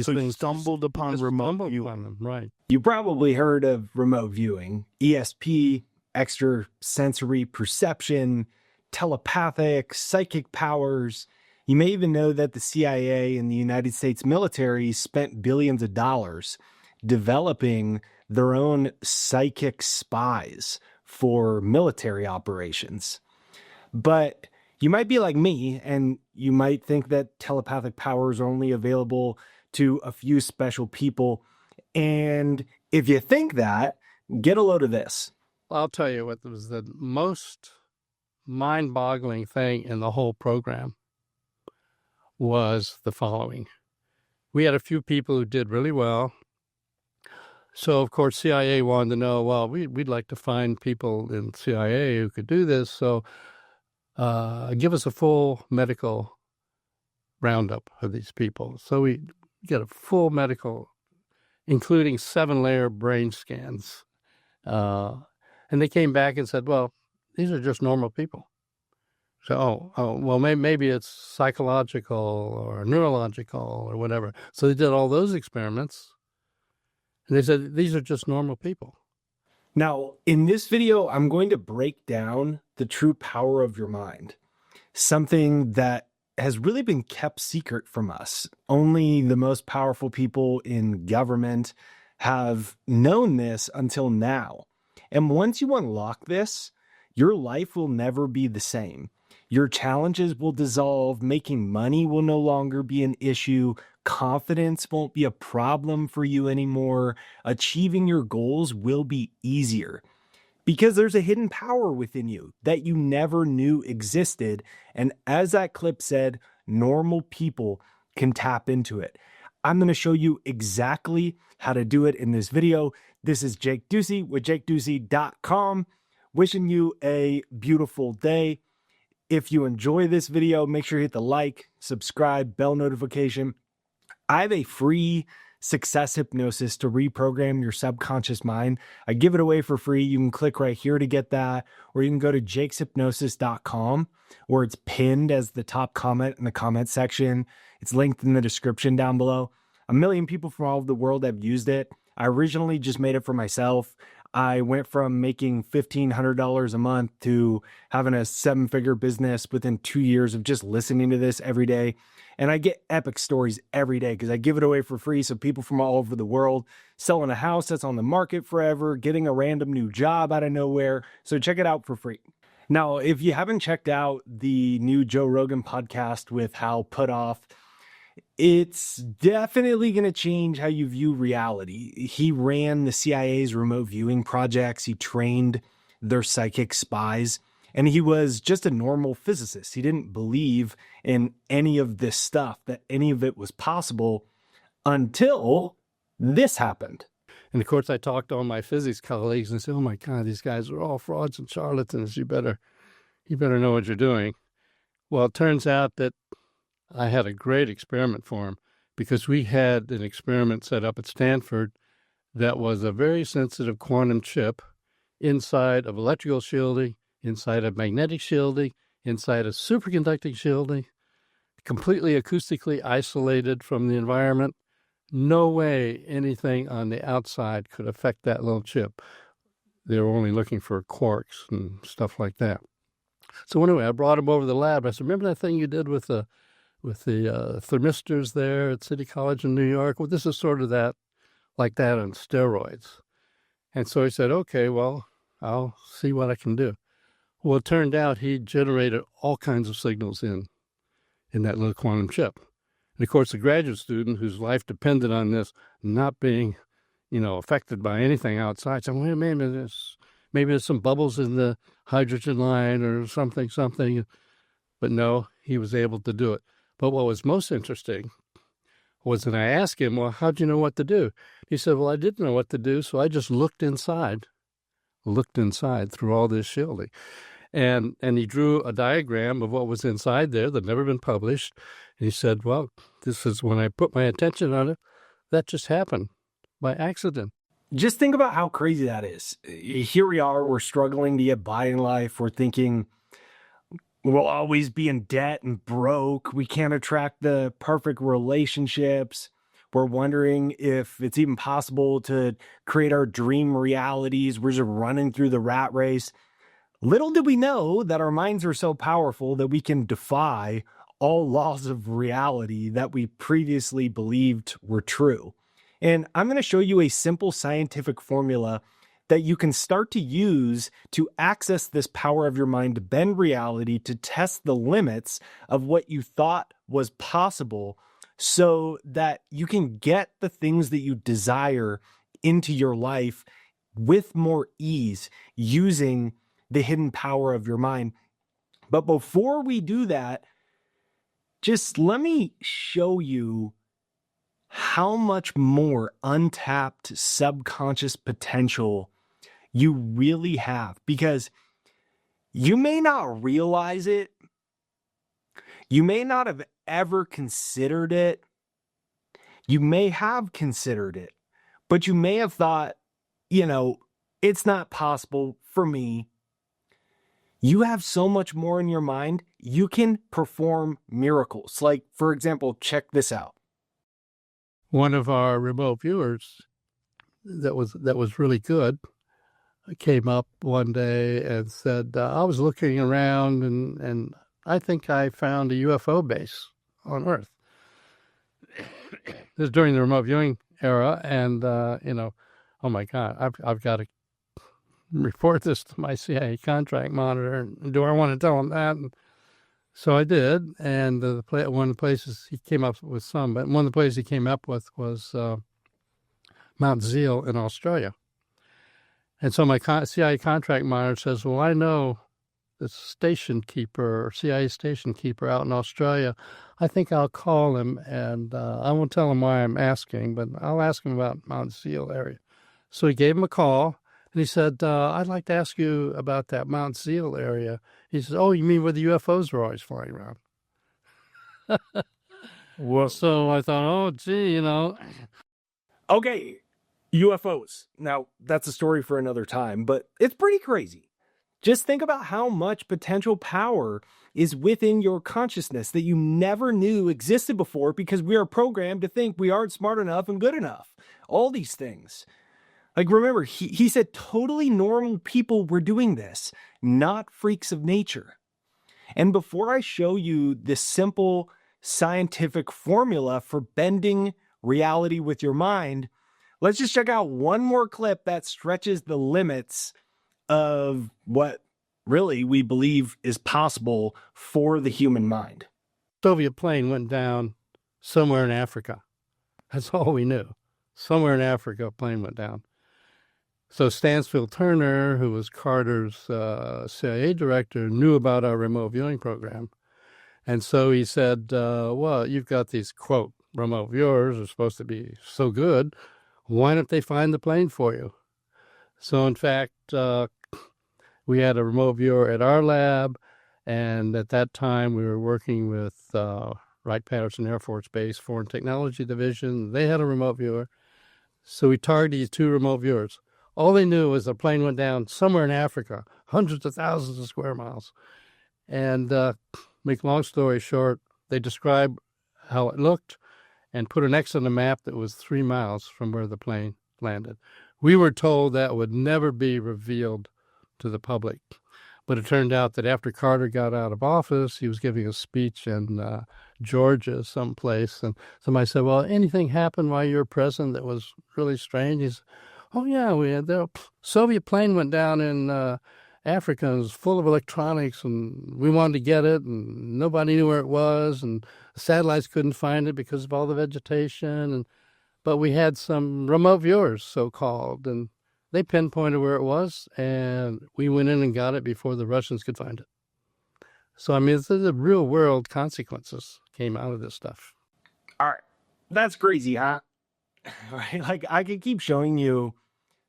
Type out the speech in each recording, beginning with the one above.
So you stumbled upon remote viewing. Them, right. You probably heard of remote viewing, ESP, extrasensory perception, telepathic, psychic powers. You may even know that the CIA and the United States military spent billions of dollars developing their own psychic spies for military operations. But you might be like me, and you might think that telepathic powers are only available to a few special people. And if you think that, get a load of this. I'll tell you what was the most mind-boggling thing in the whole program was the following. We had a few people who did really well. So, of course, CIA wanted to know, well, we'd like to find people in CIA who could do this. So give us a full medical roundup of these people. So we get a full medical, including 7-layer brain scans. And they came back and said, well, these are just normal people. So, well, maybe it's psychological or neurological or whatever. So they did all those experiments. And they said, these are just normal people. Now, in this video, I'm going to break down the true power of your mind, something that has really been kept secret from us. Only the most powerful people in government have known this until now. And once you unlock this, your life will never be the same. Your challenges will dissolve, making money will no longer be an issue, confidence won't be a problem for you anymore, achieving your goals will be easier. Because there's a hidden power within you that you never knew existed. And as that clip said, normal people can tap into it. I'm going to show you exactly how to do it in this video. This is Jake Ducey with JakeDucey.com. Wishing you a beautiful day. If you enjoy this video, make sure you hit the like, subscribe, bell notification. I have a free success hypnosis to reprogram your subconscious mind. I give it away for free. You can click right here to get that, or you can go to jakeshypnosis.com, where it's pinned as the top comment in the comment section. It's linked in the description down below. 1 million people from all over the world have used it. I originally just made it for myself. I went from making $1,500 a month to having a 7-figure business within 2 years of just listening to this every day. And I get epic stories every day because I give it away for free. So people from all over the world selling a house that's on the market forever, getting a random new job out of nowhere. So check it out for free. Now, if you haven't checked out the new Joe Rogan podcast with Hal Puthoff, it's definitely going to change how you view reality. He ran the CIA's remote viewing projects. He trained their psychic spies, and he was just a normal physicist. He didn't believe in any of this stuff, that any of it was possible until this happened. And of course, I talked to all my physics colleagues and said, oh my God, these guys are all frauds and charlatans. You better know what you're doing. Well, it turns out that I had a great experiment for him because we had an experiment set up at Stanford that was a very sensitive quantum chip inside of electrical shielding, inside of magnetic shielding, inside of superconducting shielding, completely acoustically isolated from the environment. No way anything on the outside could affect that little chip. They were only looking for quarks and stuff like that. So anyway, I brought him over to the lab. I said, remember that thing you did with the thermistors there at City College in New York? Well, this is sort of that, like that on steroids. And so he said, okay, well, I'll see what I can do. Well, it turned out he generated all kinds of signals in that little quantum chip. And of course, the graduate student whose life depended on this not being, affected by anything outside, said, well, maybe there's some bubbles in the hydrogen line or something. But no, he was able to do it. But what was most interesting was that I asked him, well, how'd you know what to do? He said, well, I didn't know what to do, so I just looked inside through all this shielding. And he drew a diagram of what was inside there that had never been published. And he said, well, this is when I put my attention on it, that just happened by accident. Just think about how crazy that is. Here we are, we're struggling to get by in life. We're thinking we'll always be in debt and broke. We can't attract the perfect relationships. We're wondering if it's even possible to create our dream realities. We're just running through the rat race. Little did we know that our minds are so powerful that we can defy all laws of reality that we previously believed were true. And I'm going to show you a simple scientific formula that you can start to use to access this power of your mind to bend reality, to test the limits of what you thought was possible so that you can get the things that you desire into your life with more ease using the hidden power of your mind. But before we do that, just let me show you how much more untapped subconscious potential you really have, because you may not realize it. You may not have ever considered it. You may have considered it, but you may have thought, it's not possible for me. You have so much more in your mind. You can perform miracles. Like, for example, check this out. One of our remote viewers that was really good came up one day and said, I was looking around and I think I found a UFO base on Earth. This is during the remote viewing era, and oh my God, I've got to report this to my CIA contract monitor. Do I want to tell him that? And so I did, and one of the places he came up with but one of the places he came up with was Mount Zeal in Australia. And so my CIA contract monitor says, well, I know this station keeper or CIA station keeper out in Australia. I think I'll call him, and I won't tell him why I'm asking, but I'll ask him about Mount Zeal area. So he gave him a call, and he said, I'd like to ask you about that Mount Zeal area. He says, oh, you mean where the UFOs are always flying around? Well, so I thought, oh, gee, Okay, UFOs. Now, that's a story for another time, but it's pretty crazy. Just think about how much potential power is within your consciousness that you never knew existed before, because we are programmed to think we aren't smart enough and good enough. All these things. Like, remember, he said totally normal people were doing this, not freaks of nature. And before I show you this simple scientific formula for bending reality with your mind, let's just check out one more clip that stretches the limits of what really we believe is possible for the human mind. Soviet plane went down somewhere in Africa. That's all we knew. Somewhere in Africa, a plane went down. So Stansfield Turner, who was Carter's CIA director, knew about our remote viewing program. And so he said, well, you've got these, quote, remote viewers are supposed to be so good. Why don't they find the plane for you? So, in fact, we had a remote viewer at our lab, and at that time we were working with Wright-Patterson Air Force Base Foreign Technology Division. They had a remote viewer. So we targeted these two remote viewers. All they knew was the plane went down somewhere in Africa, hundreds of thousands of square miles. And make long story short, they described how it looked and put an X on the map that was 3 miles from where the plane landed. We were told that would never be revealed to the public. But it turned out that after Carter got out of office, he was giving a speech in Georgia someplace. And somebody said, well, anything happened while you were president that was really strange? He said, oh, yeah, the Soviet plane went down in Africa and it was full of electronics, and we wanted to get it, and nobody knew where it was, and the satellites couldn't find it because of all the vegetation. But we had some remote viewers, so-called, and they pinpointed where it was, and we went in and got it before the Russians could find it. So, I mean, the real-world consequences came out of this stuff. All right. That's crazy, huh? Right? Like, I could keep showing you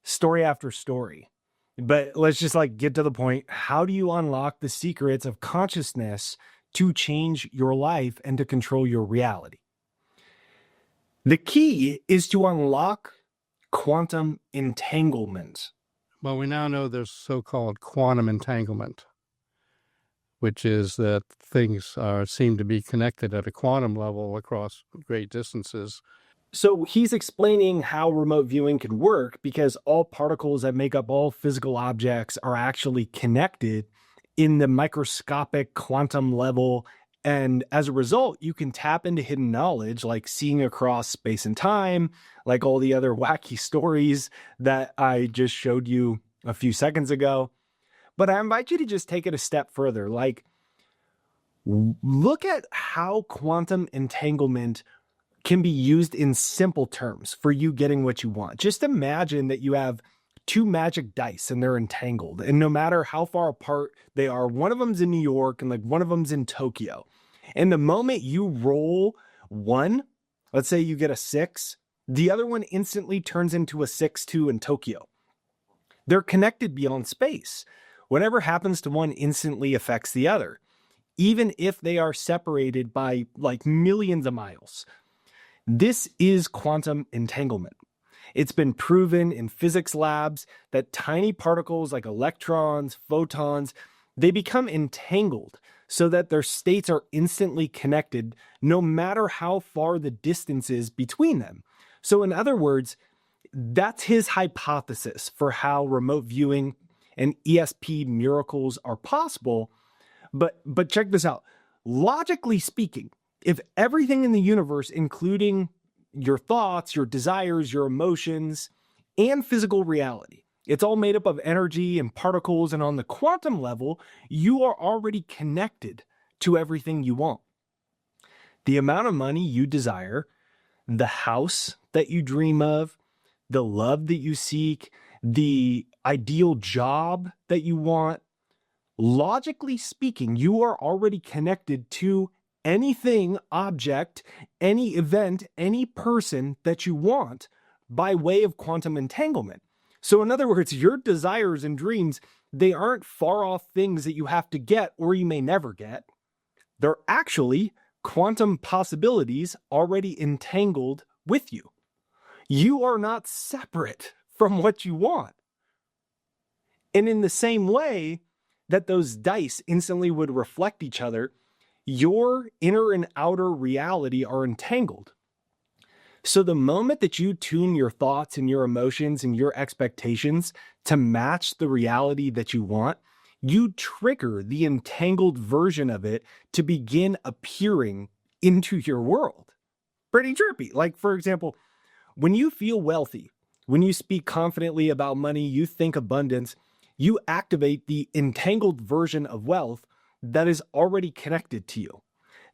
story after story, but let's just get to the point. How do you unlock the secrets of consciousness to change your life and to control your reality? The key is to unlock quantum entanglement. Well, we now know there's so-called quantum entanglement, which is that things seem to be connected at a quantum level across great distances. So he's explaining how remote viewing can work because all particles that make up all physical objects are actually connected in the microscopic quantum level. And as a result, you can tap into hidden knowledge like seeing across space and time, like all the other wacky stories that I just showed you a few seconds ago. But I invite you to just take it a step further. Like, look at how quantum entanglement can be used in simple terms for you getting what you want. Just imagine that you have two magic dice and they're entangled. And no matter how far apart they are, one of them's in New York and like one of them's in Tokyo. And the moment you roll one, let's say you get a 6, the other one instantly turns into a 6-2 in Tokyo. They're connected beyond space. Whatever happens to one instantly affects the other, even if they are separated by like millions of miles. This is quantum entanglement. It's been proven in physics labs that tiny particles like electrons, photons, they become entangled so that their states are instantly connected no matter how far the distance is between them. So in other words, that's his hypothesis for how remote viewing and ESP miracles are possible. But check this out. Logically speaking, if everything in the universe, including your thoughts, your desires, your emotions, and physical reality, it's all made up of energy and particles, and on the quantum level, you are already connected to everything you want. The amount of money you desire, the house that you dream of, the love that you seek, the ideal job that you want, logically speaking, you are already connected to anything, object, any event, any person that you want by way of quantum entanglement. So in other words, your desires and dreams, they aren't far off things that you have to get or you may never get. They're actually quantum possibilities already entangled with you. You are not separate from what you want. And in the same way that those dice instantly would reflect each other, your inner and outer reality are entangled. So the moment that you tune your thoughts and your emotions and your expectations to match the reality that you want, you trigger the entangled version of it to begin appearing into your world. Pretty trippy. Like, for example, when you feel wealthy, when you speak confidently about money, you think abundance, you activate the entangled version of wealth that is already connected to you.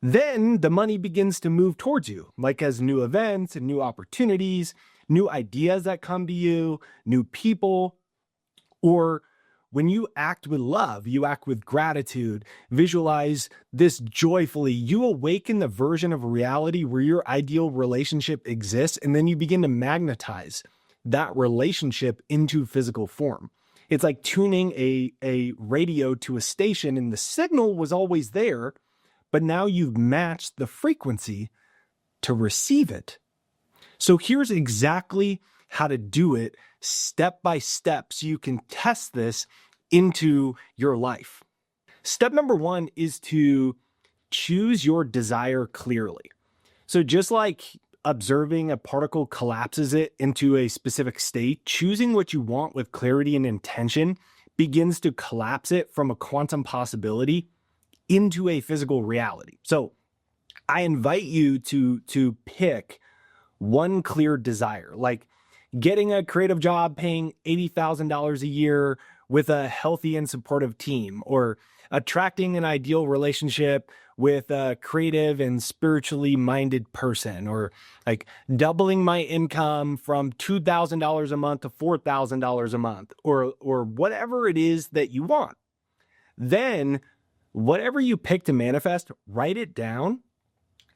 Then the money begins to move towards you, like as new events and new opportunities, new ideas that come to you, new people. Or when you act with love, you act with gratitude, visualize this joyfully, you awaken the version of reality where your ideal relationship exists, and then you begin to magnetize that relationship into physical form. It's like tuning a radio to a station, and the signal was always there, but now you've matched the frequency to receive it. So here's exactly how to do it step by step so you can test this into your life. Step number 1 is to choose your desire clearly. So just like observing a particle collapses it into a specific state, choosing what you want with clarity and intention begins to collapse it from a quantum possibility into a physical reality. So I invite you to pick one clear desire, like getting a creative job paying $80,000 a year with a healthy and supportive team, or attracting an ideal relationship with a creative and spiritually minded person, or like doubling my income from $2,000 a month to $4,000 a month, or whatever it is that you want. Then whatever you pick to manifest, write it down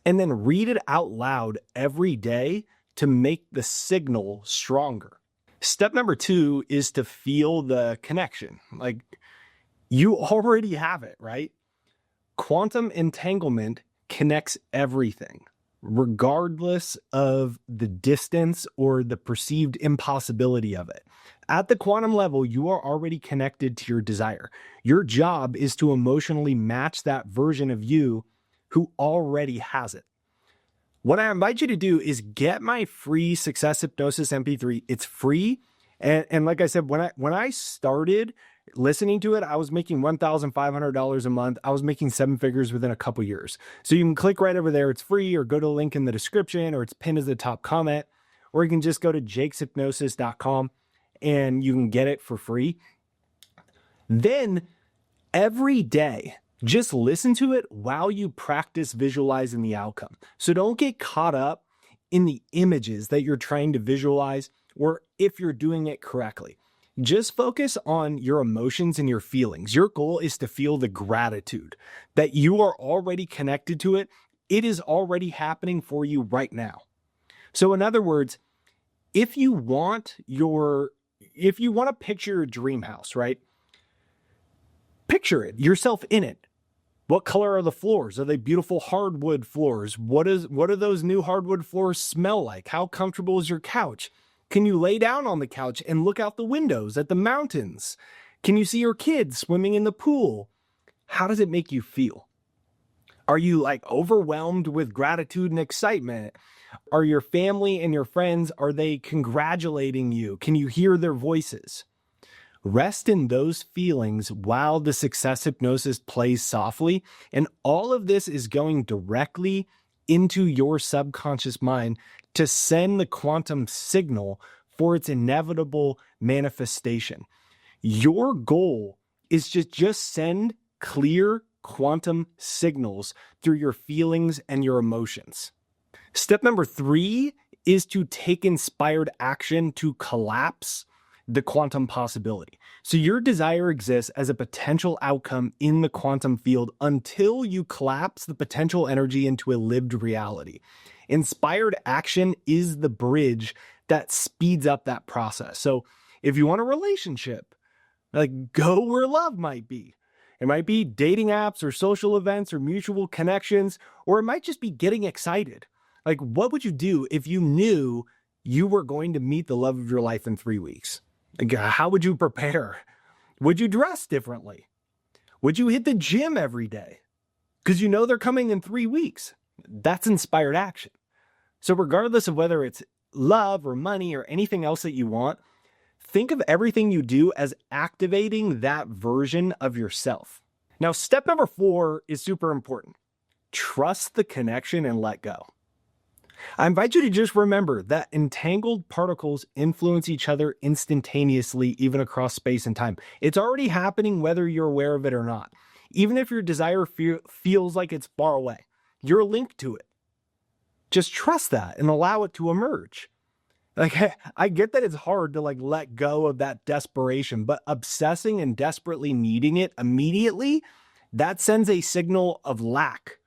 and then read it out loud every day to make the signal stronger. Step number 2 is to feel the connection. Like, you already have it, right? Quantum entanglement connects everything, regardless of the distance or the perceived impossibility of it. At the quantum level, you are already connected to your desire. Your job is to emotionally match that version of you who already has it. What I invite you to do is get my free Success Hypnosis MP3. It's free. And like I said, when I started listening to it, I was making $1,500 a month. I was making 7 figures within a couple years. So you can click right over there. It's free, or go to the link in the description, or it's pinned as the top comment, or you can just go to jakeshypnosis.com and you can get it for free. Then every day, just listen to it while you practice visualizing the outcome. So don't get caught up in the images that you're trying to visualize, or if you're doing it correctly. Just focus on your emotions and your feelings. Your goal is to feel the gratitude that you are already connected to it. It is already happening for you right now. So in other words, if you want to picture your dream house, right? Picture it, yourself in it. What color are the floors? Are they beautiful hardwood floors? What do those new hardwood floors smell like? How comfortable is your couch? Can you lay down on the couch and look out the windows at the mountains? Can you see your kids swimming in the pool? How does it make you feel? Are you like overwhelmed with gratitude and excitement? Are your family and your friends, are they congratulating you? Can you hear their voices? Rest in those feelings while the Success Hypnosis plays softly, and all of this is going directly into your subconscious mind to send the quantum signal for its inevitable manifestation. Your goal is to just send clear quantum signals through your feelings and your emotions. Step number 3 is to take inspired action to collapse the quantum possibility. So your desire exists as a potential outcome in the quantum field until you collapse the potential energy into a lived reality. Inspired action is the bridge that speeds up that process. So if you want a relationship, like, go where love might be. It might be dating apps or social events or mutual connections, or it might just be getting excited. Like, what would you do if you knew you were going to meet the love of your life in 3 weeks? Like, how would you prepare? Would you dress differently? Would you hit the gym every day? Because you know they're coming in 3 weeks. That's inspired action. So regardless of whether it's love or money or anything else that you want, think of everything you do as activating that version of yourself. Now, step number 4 is super important. Trust the connection and let go. I invite you to just remember that entangled particles influence each other instantaneously, even across space and time. It's already happening whether you're aware of it or not. Even if your desire feels like it's far away, you're linked to it. Just trust that and allow it to emerge. Like, I get that it's hard to let go of that desperation, but obsessing and desperately needing it immediately, that sends a signal of lack.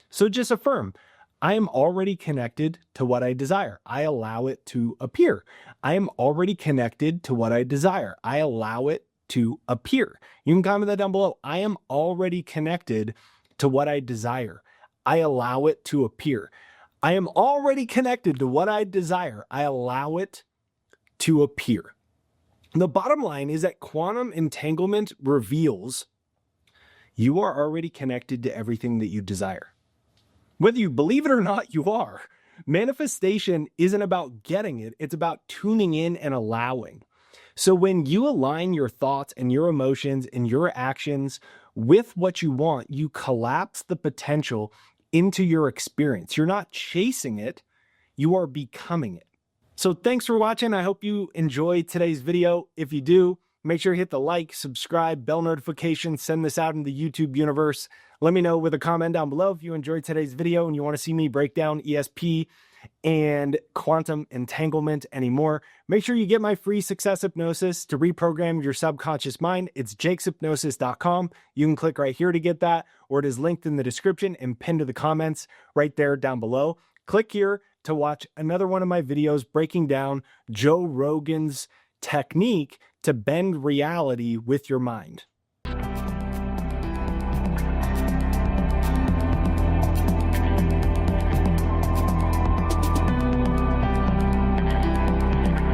So just affirm, I am already connected to what I desire. I allow it to appear. I am already connected to what I desire. I allow it to appear. You can comment that down below. I am already connected to what I desire. I allow it to appear. I am already connected to what I desire. I allow it to appear. The bottom line is that quantum entanglement reveals you are already connected to everything that you desire. Whether you believe it or not, you are. Manifestation isn't about getting it. It's about tuning in and allowing. So when you align your thoughts and your emotions and your actions with what you want, you collapse the potential into your experience. You're not chasing it. You are becoming it. So thanks for watching. I hope you enjoyed today's video. If you do, make sure you hit the like, subscribe, bell notification, send this out in the YouTube universe. Let me know with a comment down below if you enjoyed today's video and you want to see me break down ESP and quantum entanglement anymore. Make sure you get my free Success Hypnosis to reprogram your subconscious mind. It's jakeshypnosis.com. You can click right here to get that, or it is linked in the description and pinned to the comments right there down below. Click here to watch another one of my videos breaking down Joe Rogan's technique to bend reality with your mind.